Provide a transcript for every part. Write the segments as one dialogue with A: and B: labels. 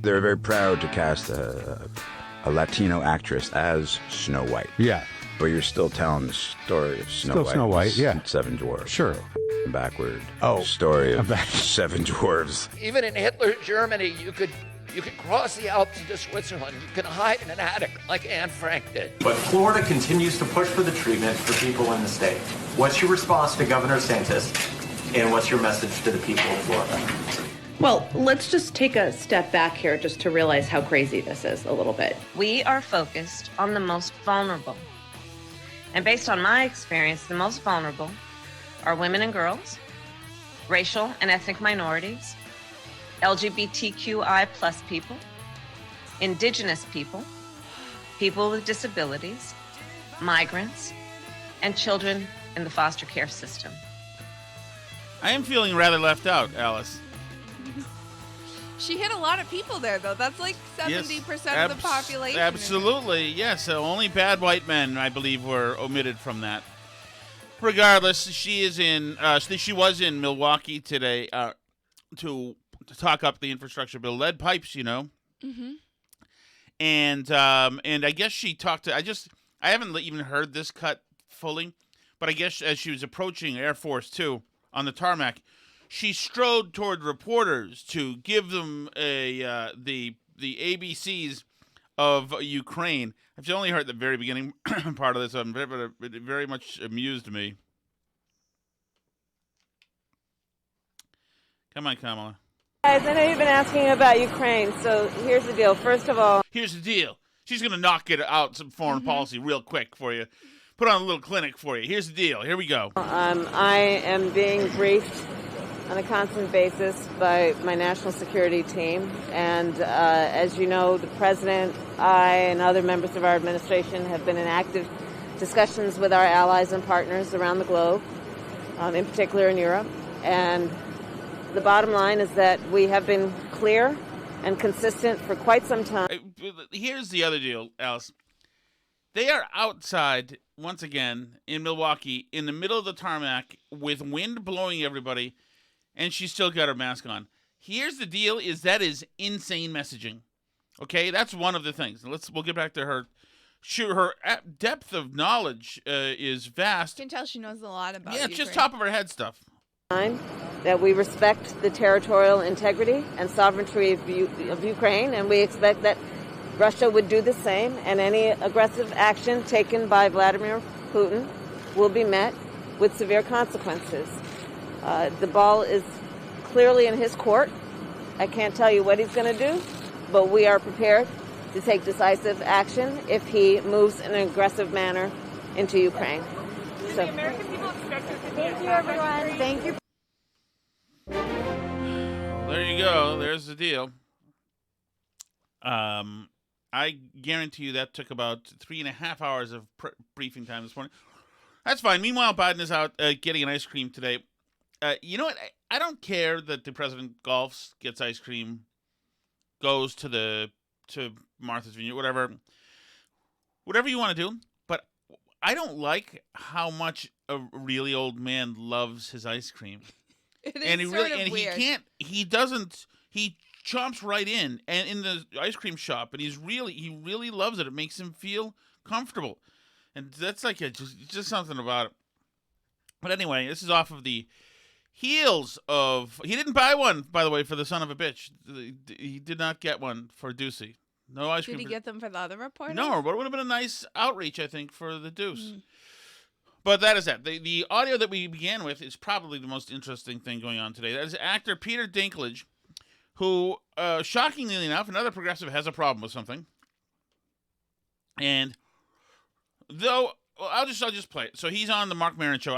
A: They're very proud to cast a Latino actress as Snow White.
B: Yeah.
A: But you're still telling the story of Snow White.
B: Snow White, yeah.
A: Seven Dwarfs.
B: Sure.
A: Backward.
B: Oh.
A: Story of seven dwarves.
C: Even in Hitler's Germany, you could cross the Alps into Switzerland. You can hide in an attic like Anne Frank did.
D: But Florida continues to push for the treatment for people in the state. What's your response to Governor DeSantis, and what's your message to the people of Florida?
E: Well, let's just take a step back here just to realize how crazy this is a little bit.
F: We are focused on the most vulnerable. And based on my experience, the most vulnerable are women and girls, racial and ethnic minorities, LGBTQI plus people, indigenous people, people with disabilities, migrants, and children in the foster care system.
G: I am feeling rather left out, Alice.
H: She hit a lot of people there, though. That's like 70% of the population.
G: Absolutely, yes. Only bad white men, I believe, were omitted from that. Regardless, she was in Milwaukee today to talk up the infrastructure bill. Lead pipes, you know. Mm-hmm. And I guess she talked to. I haven't even heard this cut fully, but I guess as she was approaching Air Force 2 on the tarmac, she strode toward reporters to give them the ABCs of Ukraine. I've only heard the very beginning part of this, but it very much amused me. Come on, Kamala.
I: Guys, I know you've been asking about Ukraine, so here's the deal. First of all...
G: Here's the deal. She's going to knock it out some foreign policy real quick for you. Put on a little clinic for you. Here's the deal. Here we go.
I: I am being briefed on a constant basis by my national security team. And as you know, the president, I, and other members of our administration have been in active discussions with our allies and partners around the globe, in particular in Europe. And the bottom line is that we have been clear and consistent for quite some time.
G: Here's the other deal, Alice. They are outside, once again, in Milwaukee, in the middle of the tarmac, with wind blowing everybody, and she's still got her mask on. Here's the deal: that is insane messaging. Okay, that's one of the things. We'll get back to her. Her depth of knowledge is vast.
H: You can tell she knows a lot about.
G: Yeah, it's just top of her head stuff.
I: That we respect the territorial integrity and sovereignty of Ukraine, and we expect that Russia would do the same, and any aggressive action taken by Vladimir Putin will be met with severe consequences. The ball is clearly in his court. I can't tell you what he's going to do, but we are prepared to take decisive action if he moves in an aggressive manner into Ukraine.
H: So, the American people expect us to
I: thank you, everyone. Thank you.
G: There you go. There's the deal. I guarantee you that took about 3.5 hours of briefing time this morning. That's fine. Meanwhile, Biden is out getting an ice cream today. You know what? I don't care that the president golfs, gets ice cream, goes to Martha's Vineyard, whatever you want to do. But I don't like how much a really old man loves his ice cream.
H: It is weird.
G: He chomps right in the ice cream shop, and he really loves it. It makes him feel comfortable, and that's like just something about it. But anyway, this is off of the heels of. He didn't buy one, by the way, for the son of a bitch. He did not get one for Ducey. No ice cream.
H: Did he get them for the other reporter?
G: No, but it would have been a nice outreach, I think, for the Deuce. But that is that. The audio that we began with is probably the most interesting thing going on today. That is actor Peter Dinklage, who, shockingly enough, another progressive has a problem with something. And though, I'll just play it. So he's on the Marc Maron show.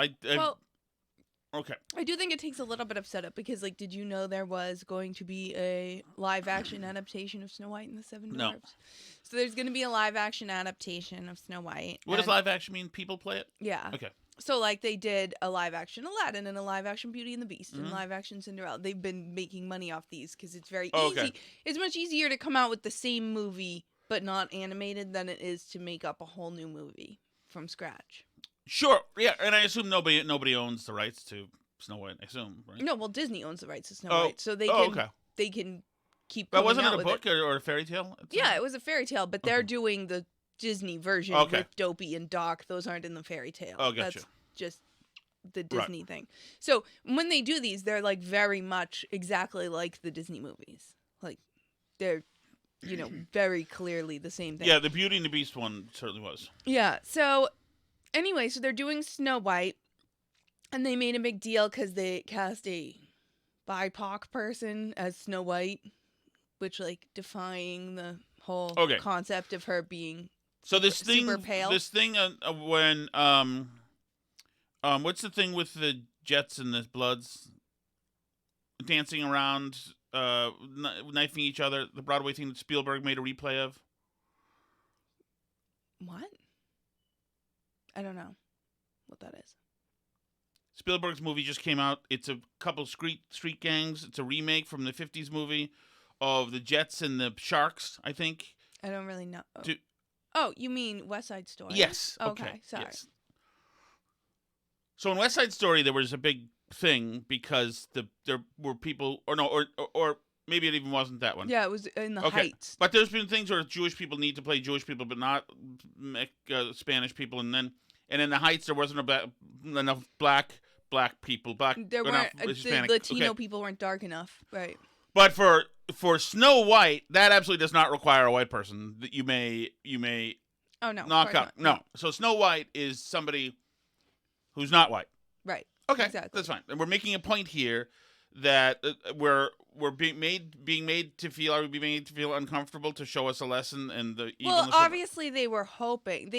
G: Okay.
H: I do think it takes a little bit of setup because, did you know there was going to be a live-action adaptation of Snow White and the Seven Dwarfs?
G: No.
H: So there's going to be a live-action adaptation of Snow White.
G: What does live-action mean? People play it?
H: Yeah.
G: Okay.
H: So, they did a live-action Aladdin and a live-action Beauty and the Beast and live-action Cinderella. They've been making money off these because it's very easy.
G: Okay.
H: It's much easier to come out with the same movie but not animated than it is to make up a whole new movie from scratch.
G: Sure. Yeah, and I assume nobody owns the rights to Snow White. I assume, right?
H: No, well, Disney owns the rights to Snow White, so they can keep.
G: But
H: coming
G: wasn't
H: out
G: it a
H: with
G: book or a fairy tale?
H: Yeah, it was a fairy tale, but they're doing the Disney version with Dopey and Doc. Those aren't in the fairy tale.
G: Oh, gotcha.
H: That's just the Disney thing. So when they do these, they're like very much exactly like the Disney movies. Like they're, very clearly the same thing.
G: Yeah, the Beauty and the Beast one certainly was.
H: Yeah. So anyway, so they're doing Snow White, and they made a big deal because they cast a BIPOC person as Snow White, which defying the whole concept of her being super pale.
G: This thing when what's the thing with the Jets and the Bloods dancing around, knifing each other? The Broadway thing that Spielberg made a replay of.
H: What? I don't know what that is.
G: Spielberg's movie just came out. It's a couple street gangs. It's a remake from the 50s movie of the Jets and the Sharks, I think.
H: I don't really know. Oh, you mean West Side Story?
G: Yes.
H: Okay, sorry.
G: Yes. So in West Side Story, there was a big thing because there were people, or maybe it even wasn't that one.
H: Yeah, it was in the Heights.
G: But there's been things where Jewish people need to play Jewish people, but not Spanish people, and in the Heights there wasn't enough black people.
H: There weren't the Latino people weren't dark enough, right?
G: But for Snow White, that absolutely does not require a white person. That you may
H: oh no
G: knock up. No, so Snow White is somebody who's not white.
H: Right.
G: Okay,
H: exactly.
G: That's fine. And we're making a point here that we're being made to feel uncomfortable to show us a lesson and the evilness.
H: Well, obviously they were hoping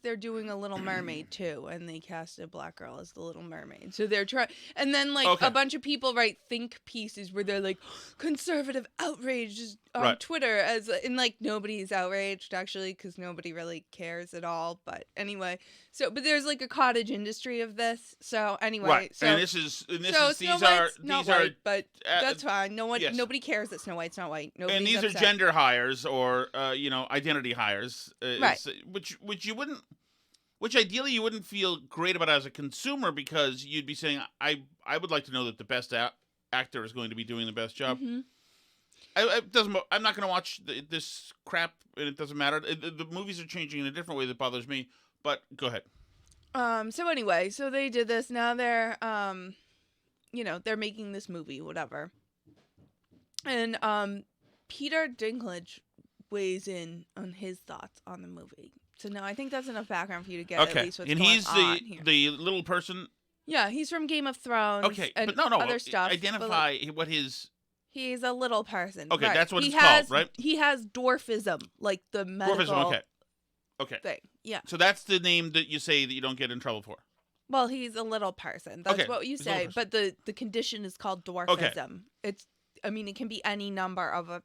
H: they're doing a Little Mermaid too, and they cast a black girl as the Little Mermaid. So they're trying, and then a bunch of people write think pieces where they're like conservative outrage on Twitter and nobody's outraged actually because nobody really cares at all. But anyway, but there's a cottage industry of this. So anyway,
G: right.
H: So,
G: and
H: these are white, but that's fine. Nobody cares that Snow White's not white. Nobody's
G: and these
H: upset.
G: are gender hires or identity hires,
H: right?
G: Which ideally you wouldn't feel great about as a consumer because you'd be saying I would like to know that the best actor is going to be doing the best job.
H: Mm-hmm.
G: I'm not going to watch this crap, and it doesn't matter. The movies are changing in a different way that bothers me. But go ahead.
H: So anyway, so they did this. Now they're they're making this movie, whatever. And Peter Dinklage weighs in on his thoughts on the movie. So now I think that's enough background for you to get at least what's going on here.
G: The little person.
H: Yeah, he's from Game of Thrones.
G: Okay,
H: and
G: but no,
H: other stuff.
G: Identify what his.
H: He's a little person.
G: Okay,
H: right.
G: that's what it's called, right?
H: He has dwarfism, like the medical
G: dwarfism. Okay.
H: thing. Yeah.
G: So that's the name that you say that you don't get in trouble for.
H: Well, he's a little person. That's what you say. But the condition is called dwarfism.
G: Okay.
H: It can be any number of a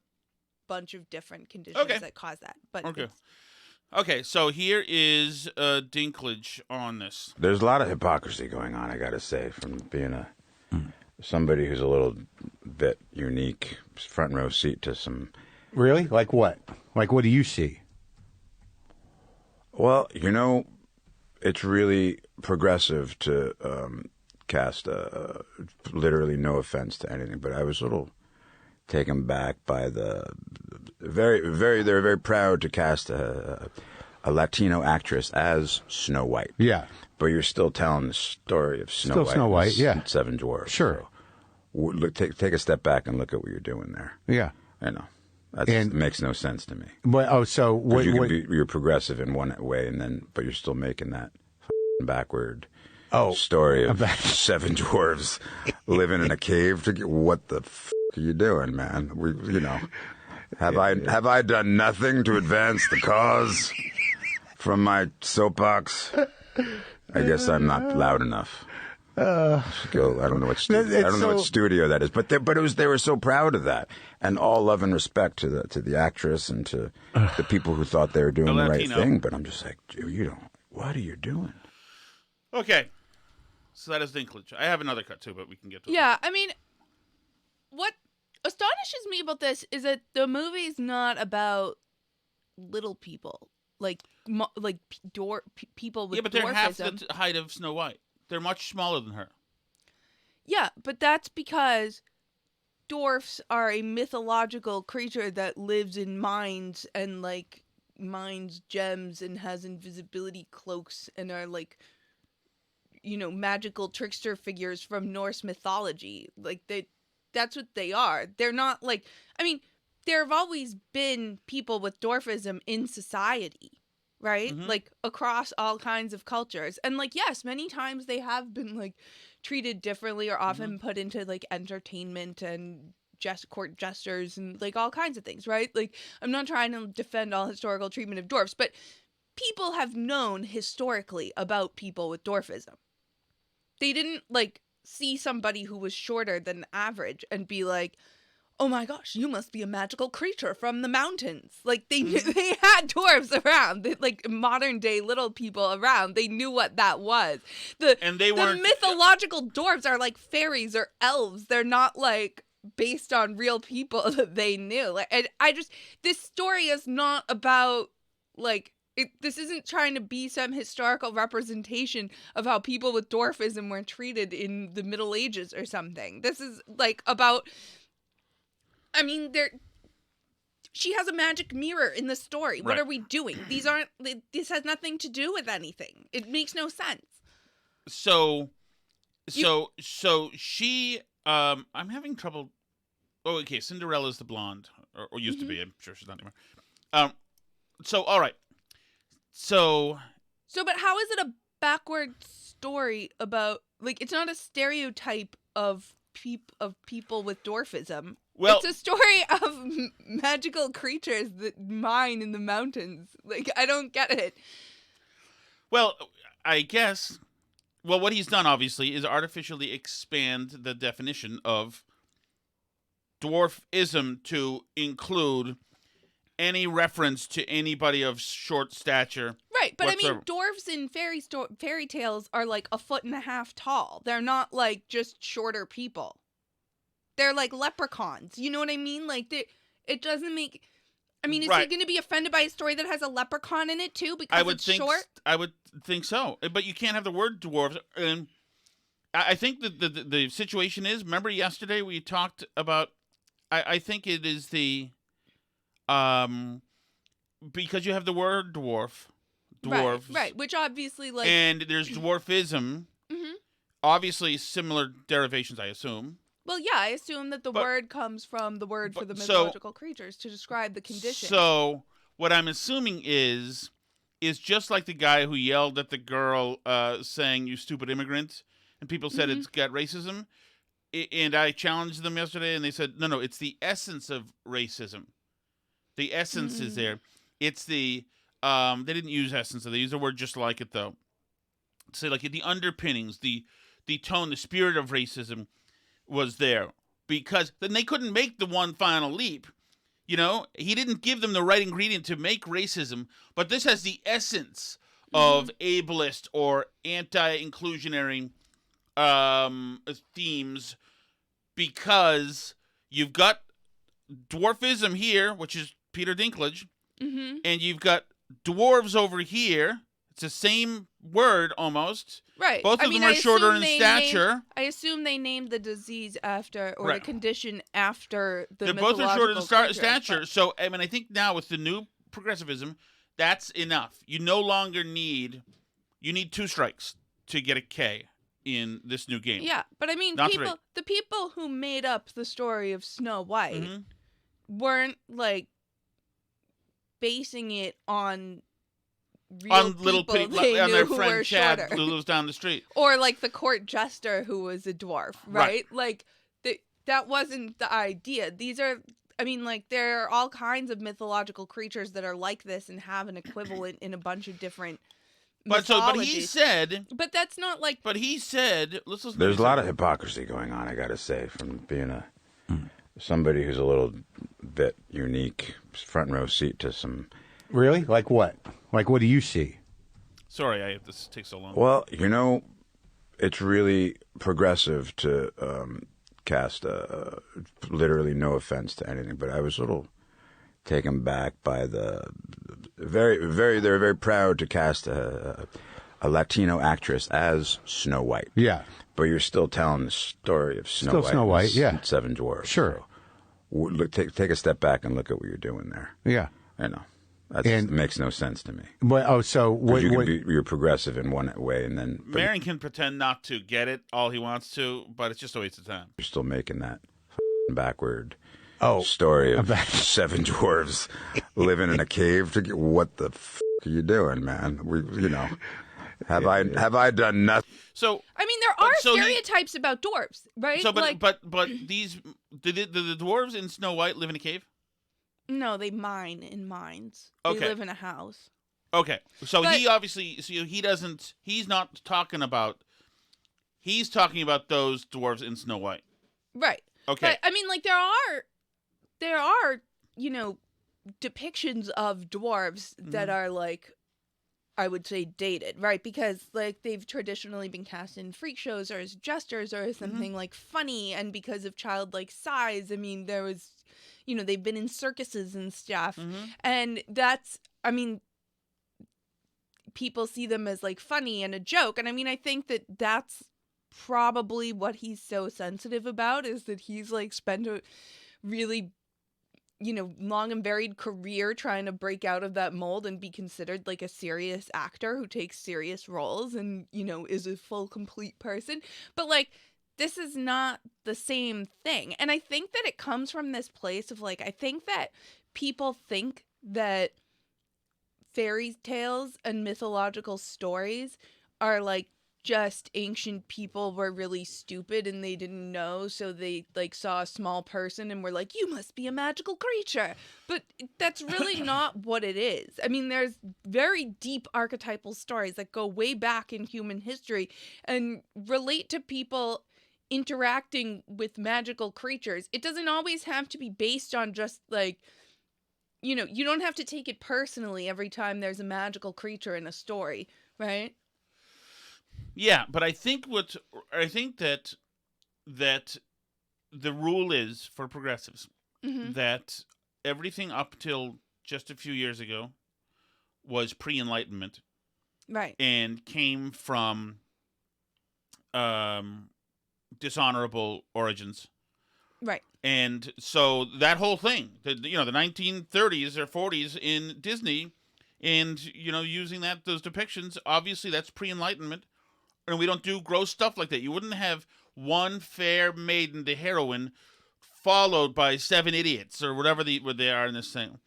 H: bunch of different conditions that cause that. But
G: okay, so here is Dinklage on this.
A: There's a lot of hypocrisy going on, I gotta say, from being somebody who's a little bit unique, front row seat to some...
B: Really? Like what? Like what do you see?
A: Well, it's really progressive to cast literally no offense to anything, but I was a little taken back by the they're very proud to cast a Latino actress as Snow White.
B: Yeah.
A: But you're still telling the story of Snow White.
B: Yeah.
A: Seven Dwarfs.
B: Sure.
A: So, take a step back and look at what you're doing there.
B: Yeah.
A: I know. That makes no sense to me.
B: But
A: you're progressive in one way, but you're still making that backward story of seven dwarves living in a cave. What the are you doing, man? Have I done nothing to advance the cause from my soapbox? I guess I'm not loud enough. I don't know what studio that is, but they were so proud of that, and all love and respect to the actress and to the people who thought they were doing the right thing. But I'm just like, what are you doing?
G: Okay, so that is Dinklage. I have another cut too, but we can get to it.
H: Yeah, I mean, what astonishes me about this is that the movie's not about little people, people with dwarfism.
G: Yeah, but they're half the height of Snow White. They're much smaller than her.
H: Yeah, but that's because dwarfs are a mythological creature that lives in mines and like mines gems and has invisibility cloaks and are like, you know, magical trickster figures from Norse mythology. Like that's what they are. They're not like, I mean, there have always been people with dwarfism in society, right?
G: Mm-hmm.
H: Like across all kinds of cultures. And like, yes, many times they have been like treated differently or often put into like entertainment and court jesters and like all kinds of things, right? Like, I'm not trying to defend all historical treatment of dwarfs, but people have known historically about people with dwarfism. They didn't like see somebody who was shorter than average and be like, oh my gosh, you must be a magical creature from the mountains. Like they knew, they had dwarves around, like modern day little people around. They knew what that was. The mythological dwarves are like fairies or elves. They're not like based on real people that they knew. Like, and this story is not about like, this isn't trying to be some historical representation of how people with dwarfism were treated in the Middle Ages or something. This is like about, I mean, she has a magic mirror in the story. What are we doing? This has nothing to do with anything. It makes no sense.
G: So she, I'm having trouble. Oh, okay. Cinderella's the blonde, or used to be. I'm sure she's not anymore. So, all right. So,
H: but how is it a backward story about, like, it's not a stereotype of people with dwarfism. Well, it's a story of magical creatures that mine in the mountains. Like, I don't get it.
G: Well, I guess, what he's done, obviously, is artificially expand the definition of dwarfism to include any reference to anybody of short stature.
H: Right, but
G: whatsoever.
H: I mean, dwarves in fairy tales are like 1.5 feet tall. They're not like just shorter people. They're like leprechauns. You know what I mean? Like, it doesn't make... I mean, is he going to be offended by a story that has a leprechaun in it, too, because it's short?
G: I would think so. But you can't have the word dwarves. And I think that the situation is, remember yesterday we talked about... I think it is the... because you have the word dwarves.
H: Right, which obviously, like...
G: And there's dwarfism. Obviously, similar derivations, I assume.
H: Well, yeah, I assume that the word comes from the word for the mythological creatures to describe the condition.
G: So, what I'm assuming is just like the guy who yelled at the girl saying, "You stupid immigrant," and people said it's got racism. And I challenged them yesterday, and they said, no, it's the essence of racism. The essence is there. It's the, they didn't use essence, they used the word just like it, though. Say, like, the underpinnings, the tone, the spirit of racism was there. Because then they couldn't make the one final leap. You know, he didn't give them the right ingredient to make racism, but this has the essence of ableist or anti-inclusionary themes, because you've got dwarfism here, which is Peter Dinklage, and you've got dwarves over here. It's the same word almost.
H: Right.
G: Both of them are shorter in stature.
H: I assume they named the disease after, or the condition after the
G: mythological creature. They're both are shorter in stature.
H: But...
G: So, I mean, I think now with the new progressivism, that's enough. You no longer need 2 strikes to get a K in this new game.
H: Yeah, but I mean, the people who made up the story of Snow White weren't, like, basing it on real people they knew who were shorter.
G: Who lives down the street.
H: Or, like, the court jester who was a dwarf, right? Like, that wasn't the idea. These are... I mean, like, there are all kinds of mythological creatures that are like this and have an equivalent in a bunch of different
G: But he said...
H: But that's not like...
G: But he said...
A: There's a lot of hypocrisy going on, I gotta say, from being somebody who's a little bit unique, front row seat to some...
B: Really? Like what? Like, what do you see?
G: Sorry, this takes so long.
A: Well, you know, it's really progressive to cast literally no offense to anything, but I was a little taken back by the they're very proud to cast a a Latino actress as Snow White.
B: Yeah.
A: But you're still telling the story of Snow White.
B: Snow White, yeah.
A: Seven Dwarfs.
B: Sure.
A: So, look, take a step back and look at what you're doing there.
B: Yeah.
A: I know. That makes no sense to me.
B: But, so what?
A: You're progressive in one way, and then
G: Maron can pretend not to get it all he wants to, but it's just a waste of time.
A: You're still making that backward story of seven dwarves living in a cave. What the are you doing, man? Have I done nothing?
G: So
H: I mean, there are stereotypes about dwarves, right?
G: So, but these the dwarves in Snow White live in a cave?
H: No, they mine in mines.
G: Okay.
H: They live in a house.
G: Okay. So he obviously, he's not talking about, he's talking about those dwarves in Snow White.
H: Right.
G: Okay.
H: But I mean, like, there are, depictions of dwarves that are, like, I would say dated, right? Because, like, they've traditionally been cast in freak shows or as jesters or as something, like, funny. And because of childlike size, I mean, there was, they've been in circuses and stuff. And that's, I mean, people see them as, like, funny and a joke. And I mean, I think that that's probably what he's so sensitive about, is that he's, like, spent a really, long and varied career trying to break out of that mold and be considered, like, a serious actor who takes serious roles and, is a full, complete person. But, like, this is not the same thing. And I think that it comes from this place of, like, I think that people think that fairy tales and mythological stories are, like, just ancient people were really stupid and they didn't know, so they, like, saw a small person and were like, you must be a magical creature. But that's really not what it is. I mean, there's very deep archetypal stories that go way back in human history and relate to people interacting with magical creatures. It doesn't always have to be based on just, like, you don't have to take it personally every time there's a magical creature in a story, right?
G: Yeah, but I think that the rule is for progressives that everything up till just a few years ago was pre-Enlightenment,
H: right, and
G: came from dishonorable origins,
H: right.
G: And so that whole thing, the 1930s or 40s in Disney, and using those depictions, obviously that's pre-Enlightenment. And we don't do gross stuff like that. You wouldn't have one fair maiden, the heroine, followed by 7 idiots or whatever they are in this thing.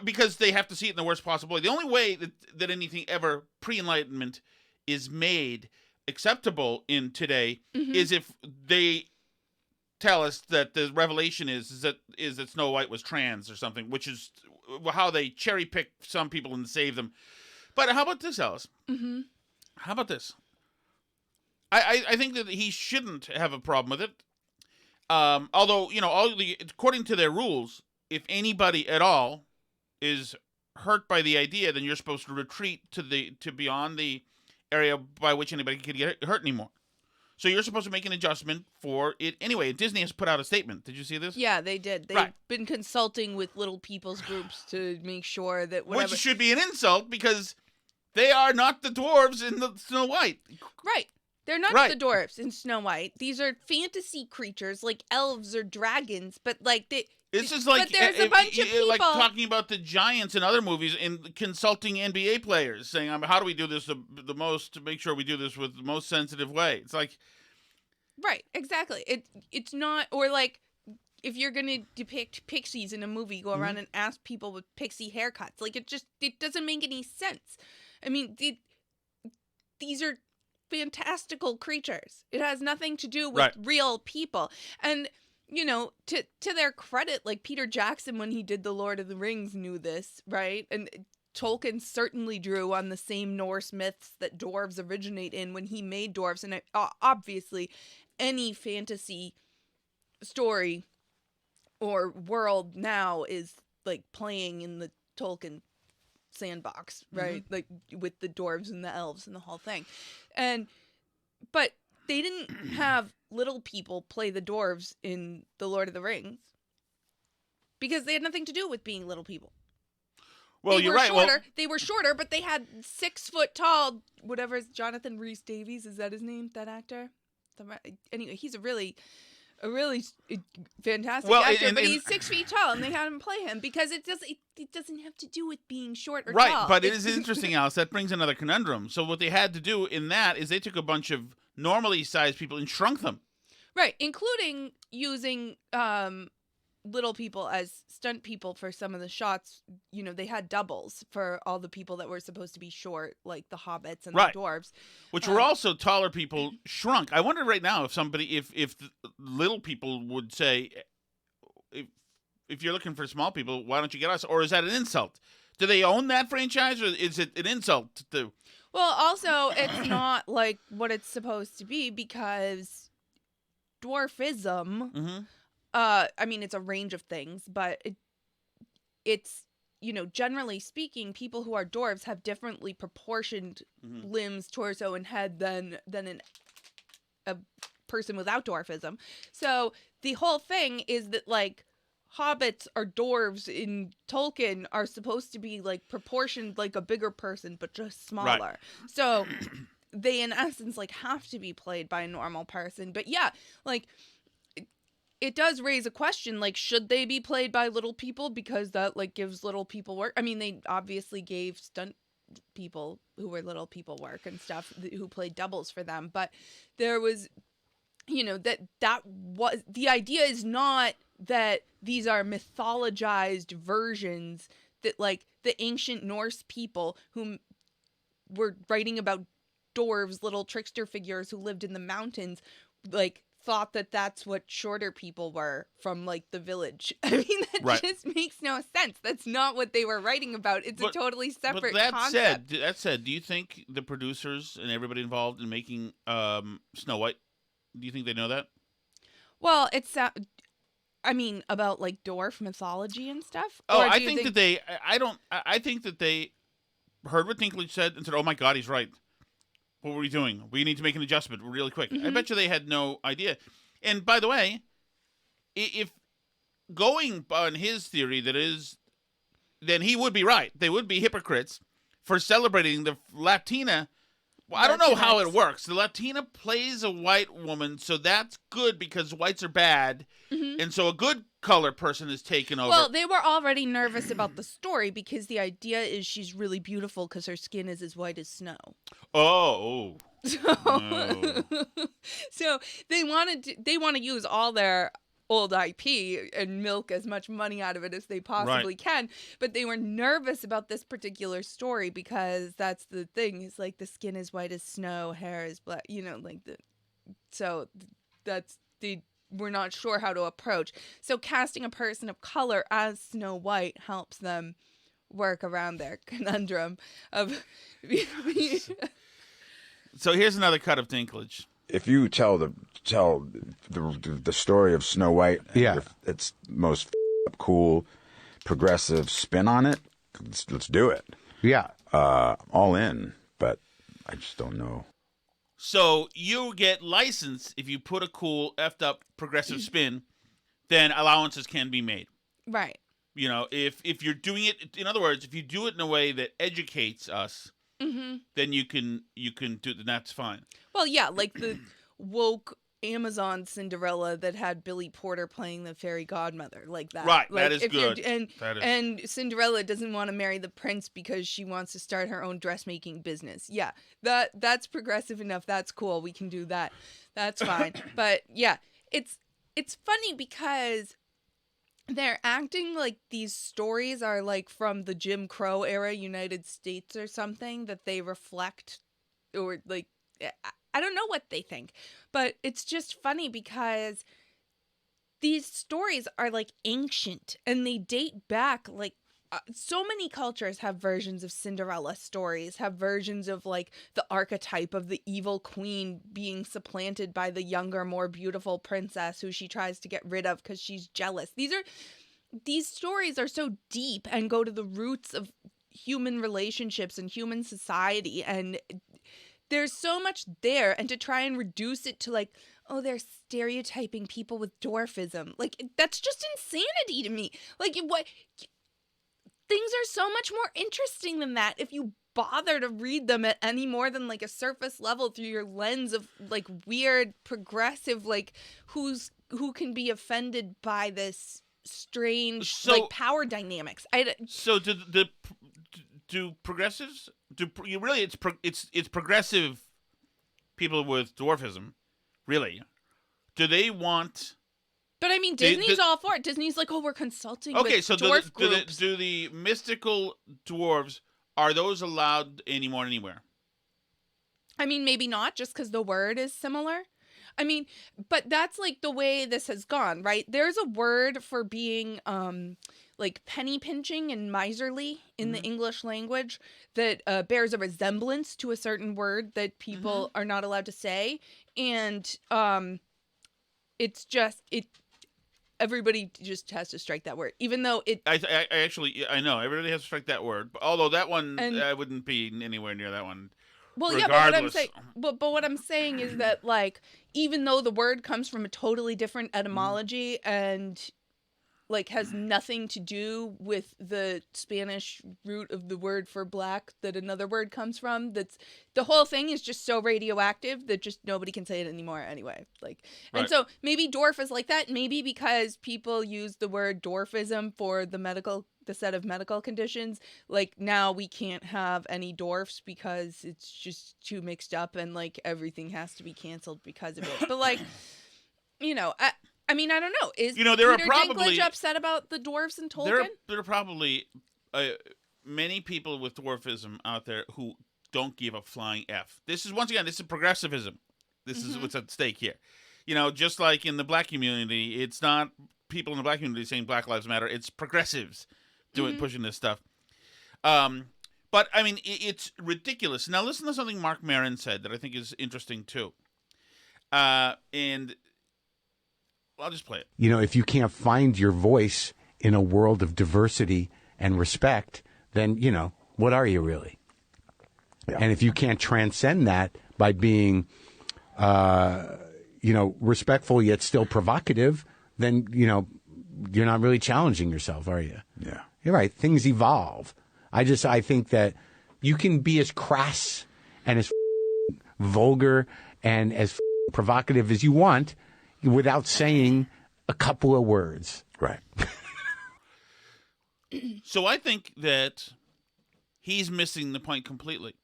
G: Because they have to see it in the worst possible way. The only way that anything ever pre-Enlightenment is made acceptable in today is if they tell us that the revelation is that Snow White was trans or something, which is how they cherry pick some people and save them. But how about this, Alice? How about this? I think that he shouldn't have a problem with it. Although, according to their rules, if anybody at all is hurt by the idea, then you're supposed to retreat to beyond the area by which anybody could get hurt anymore. So you're supposed to make an adjustment for it anyway. Disney has put out a statement. Did you see this?
H: Yeah, they did. They've been consulting with little people's groups to make sure that whatever...
G: Which should be an insult because they are not the dwarves in the Snow White.
H: Right. They're not the dwarves in Snow White. These are fantasy creatures like elves or dragons, but like they...
G: This is like,
H: but there's a bunch of people...
G: like talking about the Giants in other movies and consulting NBA players, saying, how do we do this the most, to make sure we do this with the most sensitive way? It's like...
H: Right, exactly. It's not... Or like, if you're going to depict pixies in a movie, go around and ask people with pixie haircuts. Like, it doesn't make any sense. I mean, these are fantastical creatures. It has nothing to do with real people. And... to their credit, like Peter Jackson, when he did The Lord of the Rings, knew this, right? And Tolkien certainly drew on the same Norse myths that dwarves originate in when he made dwarves. And obviously, any fantasy story or world now is like playing in the Tolkien sandbox, right? Like with the dwarves and the elves and the whole thing. But they didn't have little people play the dwarves in The Lord of the Rings because they had nothing to do with being little people.
G: Well, you're right.
H: Shorter.
G: Well,
H: they were shorter, but they had 6 foot tall. Whatever is Jonathan Rhys Davies? Is that his name? That actor? Anyway, he's a really fantastic actor, but he's 6 feet tall, and they had him play him because it doesn't have to do with being short or tall.
G: Right, but it is interesting, Alice. That brings another conundrum. So what they had to do in that is they took a bunch of normally sized people and shrunk them.
H: Right, including using little people as stunt people for some of the shots. You know, they had doubles for all the people that were supposed to be short, like the hobbits and the dwarves,
G: which were also taller people shrunk. I wonder right now if the little people would say, if you're looking for small people, why don't you get us? Or is that an insult? Do they own that franchise, or is it an insult to?
H: Well, also it's not like what it's supposed to be, because dwarfism.
G: Mm-hmm.
H: I mean, it's a range of things, but it's, you know, generally speaking, people who are dwarves have differently proportioned limbs, torso, and head than a person without dwarfism. So the whole thing is that, like, hobbits or dwarves in Tolkien are supposed to be, like, proportioned like a bigger person, but just smaller.
G: Right.
H: So they, in essence, like, have to be played by a normal person. But yeah, like, it does raise a question, like, should they be played by little people, because that, like, gives little people work? I mean, they obviously gave stunt people who were little people work and stuff, who played doubles for them, but there was, you know, that was, the idea is not that these are mythologized versions, that, like, the ancient Norse people who were writing about dwarves, little trickster figures who lived in the mountains, like, thought that that's what shorter people were from, like, the village. I mean, that just makes no sense. That's not what they were writing about. It's a totally separate concept.
G: That said, do you think the producers and everybody involved in making Snow White, do you think they know that?
H: Well, it's I mean, about, like, dwarf mythology and stuff?
G: Oh, I think that they heard what Dinklage said and said, oh my God, he's right. What were we doing? We need to make an adjustment really quick. I bet you they had no idea. And by the way, if going on his theory, then he would be right. They would be hypocrites for celebrating the Latina. Well, I don't know how it works. The Latina plays a white woman, so that's good because whites are bad. And so a good color person is taken over.
H: Well, they were already nervous about the story because the idea is she's really beautiful because her skin is as white as snow.
G: Oh.
H: No. So they want to use all their old IP and milk as much money out of it as they possibly can, but they were nervous about this particular story because that's the thing. It's like the skin is white as snow, hair is black, you know, like we're not sure how to approach. So casting a person of color as Snow White helps them work around their conundrum of.
A: So here's another cut of Dinklage. If you tell the story of Snow White, its most cool, progressive spin on it, let's do it.
B: Yeah,
A: all in. But I just don't know.
G: So you get licensed if you put a cool, effed up, progressive spin, then allowances can be made.
H: Right.
G: You know, if you're doing it, in other words, if you do it in a way that educates us, then you can do it, and that's fine. Well,
H: yeah, like the woke Amazon Cinderella that had Billy Porter playing the fairy godmother, like that.
G: Right,
H: like,
G: that is good.
H: And Cinderella doesn't want to marry the prince because she wants to start her own dressmaking business. Yeah, that's progressive enough. That's cool. We can do that. That's fine. But yeah, it's funny because they're acting like these stories are like from the Jim Crow era United States or something, that they reflect, or like, I don't know what they think, but it's just funny because these stories are like ancient and they date back like so many cultures have versions of Cinderella stories, have versions of like the archetype of the evil queen being supplanted by the younger, more beautiful princess who she tries to get rid of because she's jealous. These stories are so deep and go to the roots of human relationships and human society, and there's so much there, and to try and reduce it to like, oh, they're stereotyping people with dwarfism, like that's just insanity to me. Like what? things are so much more interesting than that if you bother to read them at any more than like a surface level through your lens of like weird progressive, like who can be offended by this strange like power dynamics.
G: So do progressives it's progressive people with dwarfism, really? Do they want?
H: But I mean, Disney's all for it. Disney's like, oh, we're consulting with dwarf groups.
G: Do the mystical dwarves, are those allowed anywhere?
H: I mean, maybe not, just because the word is similar. I mean, but that's like the way this has gone, right? There's a word for being like penny pinching and miserly in the English language that bears a resemblance to a certain word that people are not allowed to say. And it's just, everybody just has to strike that word, even though it.
G: I know everybody has to strike that word, although that one I wouldn't be anywhere near that one.
H: Well,
G: regardless.
H: yeah, but what I'm saying is that like even though the word comes from a totally different etymology and like has nothing to do with the Spanish root of the word for black that another word comes from, that's the whole thing is just so radioactive that just nobody can say it anymore anyway. Like, and so maybe dwarf is like that. Maybe because people use the word dwarfism for the set of medical conditions, like now we can't have any dwarfs because it's just too mixed up and like everything has to be canceled because of it. But like, you know, I mean, I don't know. Is
G: there
H: Peter
G: are probably
H: Dinklage upset about the dwarfs in Tolkien?
G: There are probably many people with dwarfism out there who don't give a flying F. This is, once again, this is progressivism. This is what's at stake here. Just like in the black community, it's not people in the black community saying Black Lives Matter. It's progressives pushing this stuff. But, I mean, it's ridiculous. Now, listen to something Marc Maron said that I think is interesting, too. And I'll just play it.
B: If you can't find your voice in a world of diversity and respect, then, what are you really? Yeah. And if you can't transcend that by being, respectful yet still provocative, then, you're not really challenging yourself, are you?
A: Yeah.
B: You're right. Things evolve. I think that you can be as crass and as vulgar and as provocative as you want without saying a couple of words.
A: Right.
G: So I think that he's missing the point completely.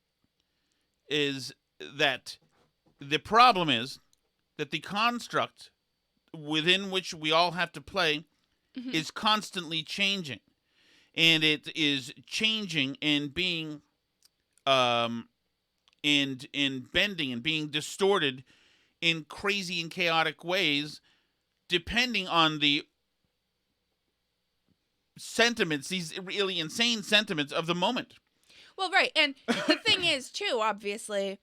G: Is that the problem is that the construct within which we all have to play is constantly changing. And it is changing and being and bending and being distorted in crazy and chaotic ways, depending on the sentiments, these really insane sentiments of the moment.
H: Well, right. And the thing is, too, obviously,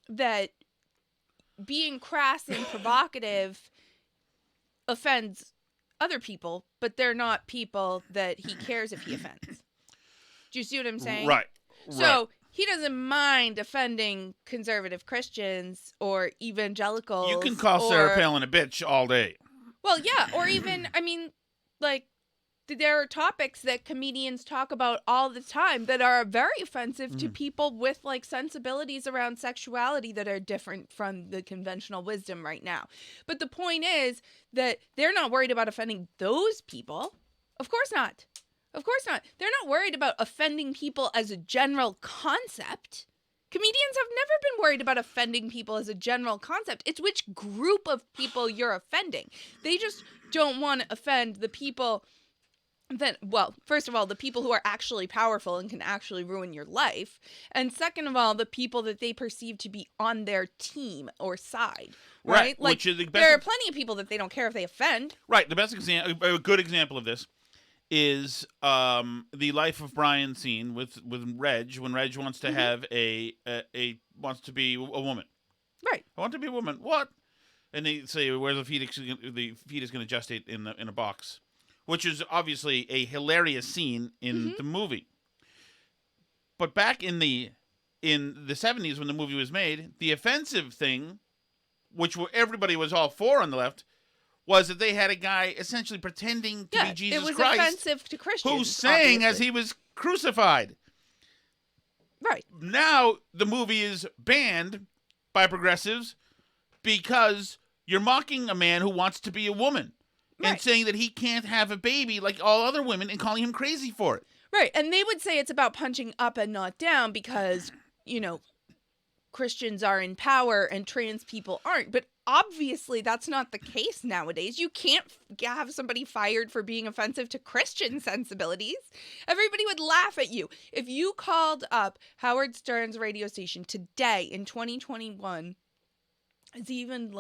H: that being crass and provocative offends other people, but they're not people that he cares if he offends. Do you see what I'm saying?
G: Right.
H: So he doesn't mind offending conservative Christians or evangelicals.
G: You can call Sarah Palin a bitch all day.
H: Well, yeah. Or even, I mean, like, there are topics that comedians talk about all the time that are very offensive to people with like sensibilities around sexuality that are different from the conventional wisdom right now. But the point is that they're not worried about offending those people. Of course not. Of course not. They're not worried about offending people as a general concept. Comedians have never been worried about offending people as a general concept. It's which group of people you're offending. They just don't want to offend the people that, well, first of all, the people who are actually powerful and can actually ruin your life. And second of all, the people that they perceive to be on their team or side. Right? Like,
G: which is the best
H: there are plenty of people that they don't care if they offend.
G: Right. The best example, a good example of this is the Life of Brian scene with Reg, when Reg wants to have wants to be a woman.
H: Right.
G: I want to be a woman. What? And they say, where's the fetus? The fetus going to gestate in a box, which is obviously a hilarious scene in the movie. But back in the 70s when the movie was made, the offensive thing, which everybody was all for on the left, was that they had a guy essentially pretending to be Jesus Christ.
H: It was offensive to Christians.
G: Who sang as he was crucified.
H: Right.
G: Now the movie is banned by progressives because you're mocking a man who wants to be a woman and saying that he can't have a baby like all other women and calling him crazy for it.
H: Right. And they would say it's about punching up and not down because, Christians are in power and trans people aren't. But obviously that's not the case nowadays. You can't have somebody fired for being offensive to Christian sensibilities. Everybody would laugh at you. If you called up Howard Stern's radio station today in 2021, is he even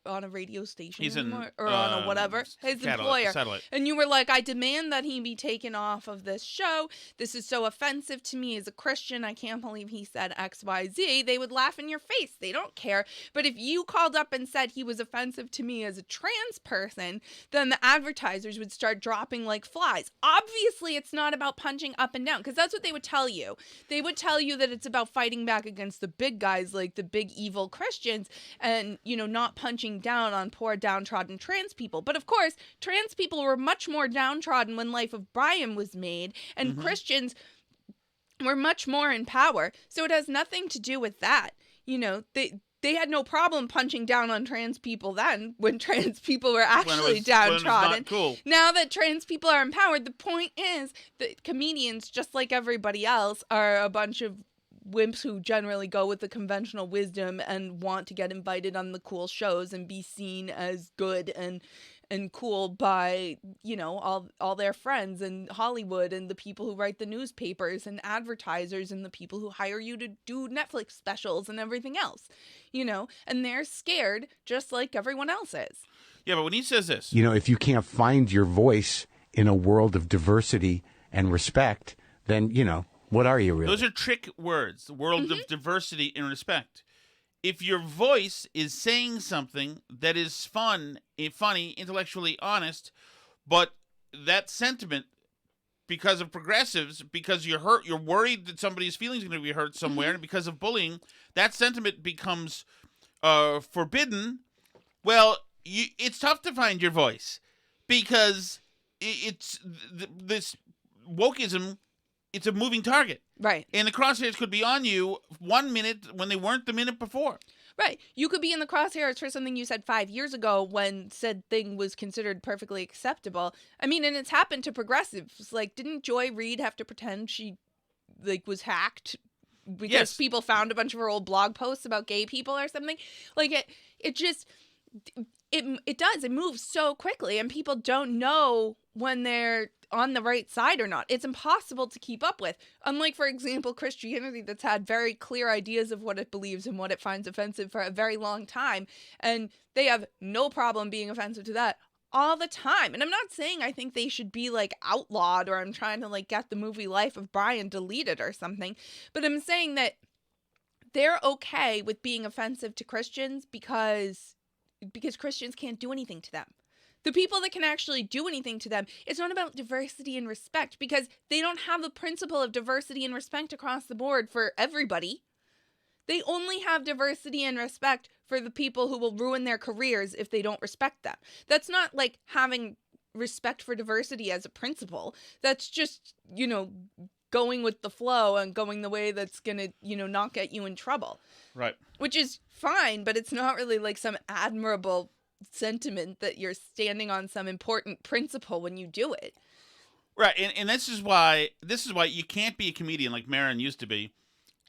H: on a radio station anymore? Or on a whatever, his employer.
G: Satellite.
H: And you were like, I demand that he be taken off of this show. This is so offensive to me as a Christian. I can't believe he said XYZ. They would laugh in your face. They don't care. But if you called up and said he was offensive to me as a trans person, then the advertisers would start dropping like flies. Obviously, it's not about punching up and down, because that's what they would tell you. They would tell you that it's about fighting back against the big guys, like the big evil Christians, and, not punching down on poor downtrodden trans people. But of course, trans people were much more downtrodden when Life of Brian was made, and Christians were much more in power. So it has nothing to do with that. They had no problem punching down on trans people then, when trans people were actually downtrodden.
G: Cool.
H: Now that trans people are empowered, the point is that comedians, just like everybody else, are a bunch of wimps who generally go with the conventional wisdom and want to get invited on the cool shows and be seen as good and cool by, all their friends and Hollywood and the people who write the newspapers and advertisers and the people who hire you to do Netflix specials and everything else, and they're scared just like everyone else is.
G: Yeah, but when he says this,
B: if you can't find your voice in a world of diversity and respect, then, what are you really?
G: Those are trick words, the world of diversity and respect. If your voice is saying something that is funny, intellectually honest, but that sentiment, because of progressives, because you're worried that somebody's feelings are going to be hurt somewhere, and because of bullying, that sentiment becomes forbidden. Well, it's tough to find your voice because it's this wokeism. It's a moving target.
H: Right.
G: And the crosshairs could be on you 1 minute when they weren't the minute before.
H: Right. You could be in the crosshairs for something you said 5 years ago when said thing was considered perfectly acceptable. I mean, and it's happened to progressives. Didn't Joy Reid have to pretend she, was hacked because people found a bunch of her old blog posts about gay people or something? It just... It does. It moves so quickly, and people don't know when they're on the right side or not. It's impossible to keep up with. Unlike, for example, Christianity, that's had very clear ideas of what it believes and what it finds offensive for a very long time, and they have no problem being offensive to that all the time. And I'm not saying I think they should be outlawed, or I'm trying to get the movie Life of Brian deleted or something, but I'm saying that they're okay with being offensive to Christians because Christians can't do anything to them. The people that can actually do anything to them, it's not about diversity and respect, because they don't have the principle of diversity and respect across the board for everybody. They only have diversity and respect for the people who will ruin their careers if they don't respect them. That's not having respect for diversity as a principle. That's just, going with the flow and going the way that's going to, not get you in trouble.
G: Right.
H: Which is fine, but it's not really some admirable sentiment that you're standing on some important principle when you do it.
G: Right. And this is why you can't be a comedian like Maron used to be